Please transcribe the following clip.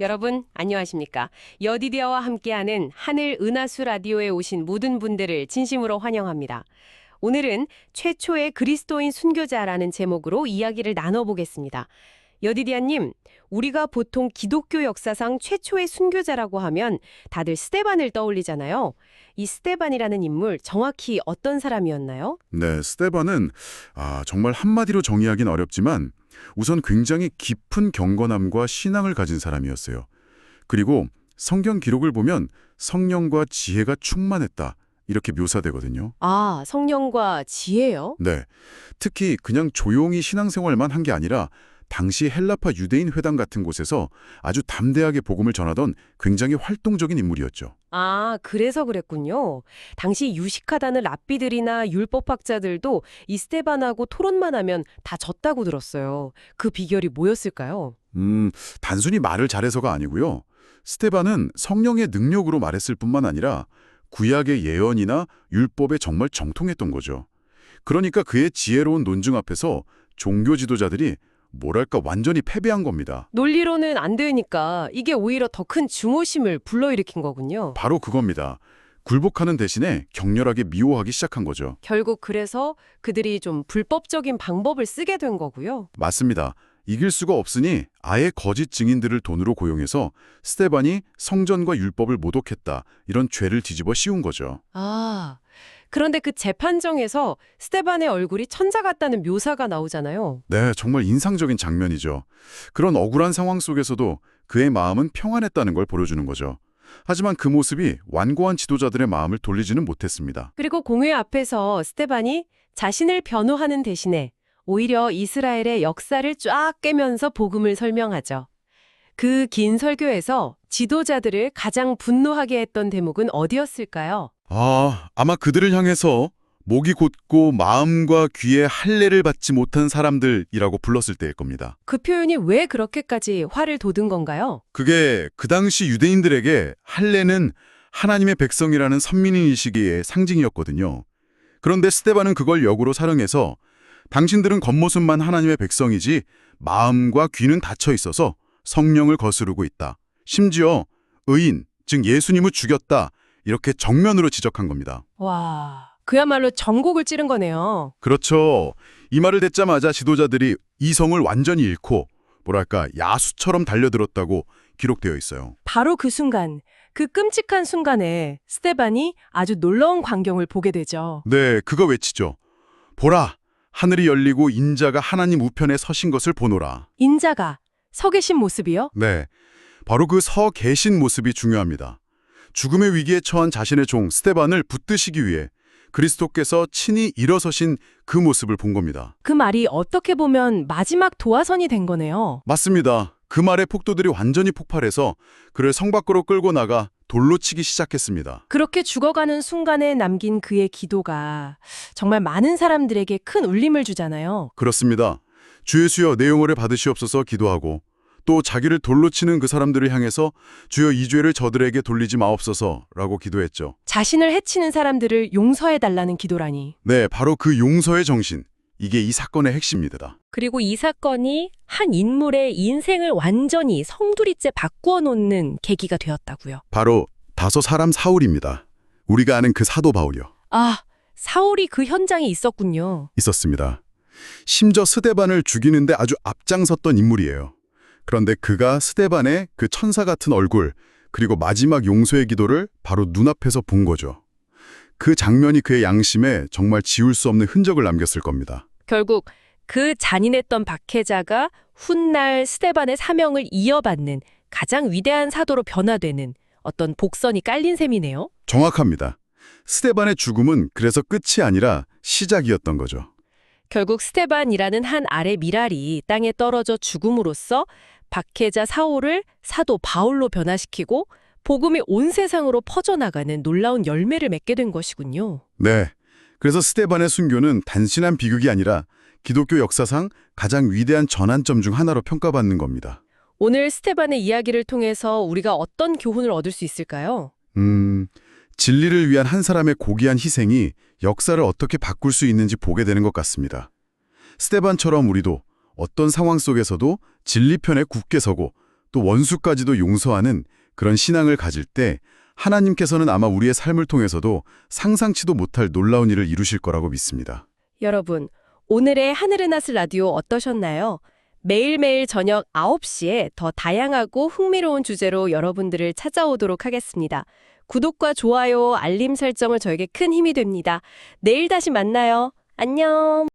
여러분, 안녕하십니까? 여디디아와 함께하는 하늘 은하수 라디오에 오신 모든 분들을 진심으로 환영합니다. 오늘은 최초의 그리스도인 순교자라는 제목으로 이야기를 나눠보겠습니다. 여디디아님, 우리가 보통 기독교 역사상 최초의 순교자라고 하면 다들 스데반을 떠올리잖아요. 이 스데반이라는 인물 정확히 어떤 사람이었나요? 네, 스데반은 정말 한마디로 정의하긴 어렵지만 우선 굉장히 깊은 경건함과 신앙을 가진 사람이었어요. 그리고 성경 기록을 보면 성령과 지혜가 충만했다 이렇게 묘사되거든요. 아, 성령과 지혜요? 네, 특히 그냥 조용히 신앙생활만 한 게 아니라 당시 헬라파 유대인 회당 같은 곳에서 아주 담대하게 복음을 전하던 굉장히 활동적인 인물이었죠. 아, 그래서 그랬군요. 당시 유식하다는 랍비들이나 율법학자들도 이 스테반하고 토론만 하면 다 졌다고 들었어요. 그 비결이 뭐였을까요? 단순히 말을 잘해서가 아니고요. 스데반은 성령의 능력으로 말했을 뿐만 아니라 구약의 예언이나 율법에 정말 정통했던 거죠. 그러니까 그의 지혜로운 논증 앞에서 종교 지도자들이 뭐랄까 완전히 패배한 겁니다. 논리로는 안 되니까 이게 오히려 더 큰 증오심을 불러일으킨 거군요. 바로 그겁니다. 굴복하는 대신에 격렬하게 미워하기 시작한 거죠. 결국 그래서 그들이 좀 불법적인 방법을 쓰게 된 거고요. 맞습니다. 이길 수가 없으니 아예 거짓 증인들을 돈으로 고용해서 스데반이 성전과 율법을 모독했다. 이런 죄를 뒤집어 씌운 거죠. 아, 그런데 그 재판정에서 스테반의 얼굴이 천사 같다는 묘사가 나오잖아요. 네, 정말 인상적인 장면이죠. 그런 억울한 상황 속에서도 그의 마음은 평안했다는 걸 보여주는 거죠. 하지만 그 모습이 완고한 지도자들의 마음을 돌리지는 못했습니다. 그리고 공회 앞에서 스테반이 자신을 변호하는 대신에 오히려 이스라엘의 역사를 쫙 깨면서 복음을 설명하죠. 그 긴 설교에서 지도자들을 가장 분노하게 했던 대목은 어디였을까요? 아마 그들을 향해서 목이 곧고 마음과 귀에 할례를 받지 못한 사람들이라고 불렀을 때일 겁니다. 그 표현이 왜 그렇게까지 화를 돋은 건가요? 그게 그 당시 유대인들에게 할례는 하나님의 백성이라는 선민의식의 상징이었거든요. 그런데 스데반은 그걸 역으로 사용해서 당신들은 겉모습만 하나님의 백성이지 마음과 귀는 닫혀 있어서 성령을 거스르고 있다. 심지어 의인, 즉 예수님을 죽였다. 이렇게 정면으로 지적한 겁니다. 와, 그야말로 전곡을 찌른 거네요. 그렇죠. 이 말을 듣자마자 지도자들이 이성을 완전히 잃고 뭐랄까 야수처럼 달려들었다고 기록되어 있어요. 바로 그 순간, 그 끔찍한 순간에 스테반이 아주 놀라운 광경을 보게 되죠. 네, 그거 외치죠. 보라, 하늘이 열리고 인자가 하나님 우편에 서신 것을 보노라. 인자가 서 계신 모습이요? 네, 바로 그 서 계신 모습이 중요합니다. 죽음의 위기에 처한 자신의 종 스데반을 붙드시기 위해 그리스도께서 친히 일어서신 그 모습을 본 겁니다. 그 말이 어떻게 보면 마지막 도화선이 된 거네요. 맞습니다. 그 말에 폭도들이 완전히 폭발해서 그를 성 밖으로 끌고 나가 돌로 치기 시작했습니다. 그렇게 죽어가는 순간에 남긴 그의 기도가 정말 많은 사람들에게 큰 울림을 주잖아요. 그렇습니다. 주 예수여 내 영혼을 받으시옵소서 기도하고 또 자기를 돌로 치는 그 사람들을 향해서 주여 이 죄를 저들에게 돌리지 마옵소서라고 기도했죠. 자신을 해치는 사람들을 용서해달라는 기도라니. 네, 바로 그 용서의 정신. 이게 이 사건의 핵심입니다. 그리고 이 사건이 한 인물의 인생을 완전히 성두리째 바꾸어 놓는 계기가 되었다고요. 바로 다소 사람 사울입니다. 우리가 아는 그 사도 바울이요. 아, 사울이 그 현장에 있었군요. 있었습니다. 심지어 스데반을 죽이는데 아주 앞장섰던 인물이에요. 그런데 그가 스데반의 그 천사 같은 얼굴 그리고 마지막 용서의 기도를 바로 눈앞에서 본 거죠. 그 장면이 그의 양심에 정말 지울 수 없는 흔적을 남겼을 겁니다. 결국 그 잔인했던 박해자가 훗날 스데반의 사명을 이어받는 가장 위대한 사도로 변화되는 어떤 복선이 깔린 셈이네요. 정확합니다. 스데반의 죽음은 그래서 끝이 아니라 시작이었던 거죠. 결국 스데반이라는 한 알의 밀알이 땅에 떨어져 죽음으로써 박해자 사울을 사도 바울로 변화시키고 복음이 온 세상으로 퍼져나가는 놀라운 열매를 맺게 된 것이군요. 네. 그래서 스데반의 순교는 단순한 비극이 아니라 기독교 역사상 가장 위대한 전환점 중 하나로 평가받는 겁니다. 오늘 스데반의 이야기를 통해서 우리가 어떤 교훈을 얻을 수 있을까요? 진리를 위한 한 사람의 고귀한 희생이 역사를 어떻게 바꿀 수 있는지 보게 되는 것 같습니다. 스데반처럼 우리도 어떤 상황 속에서도 진리 편에 굳게 서고 또 원수까지도 용서하는 그런 신앙을 가질 때 하나님께서는 아마 우리의 삶을 통해서도 상상치도 못할 놀라운 일을 이루실 거라고 믿습니다. 여러분, 오늘의 하늘의 낫을 라디오 어떠셨나요? 매일매일 저녁 9시에 더 다양하고 흥미로운 주제로 여러분들을 찾아오도록 하겠습니다. 구독과 좋아요, 알림 설정을 저에게 큰 힘이 됩니다. 내일 다시 만나요. 안녕!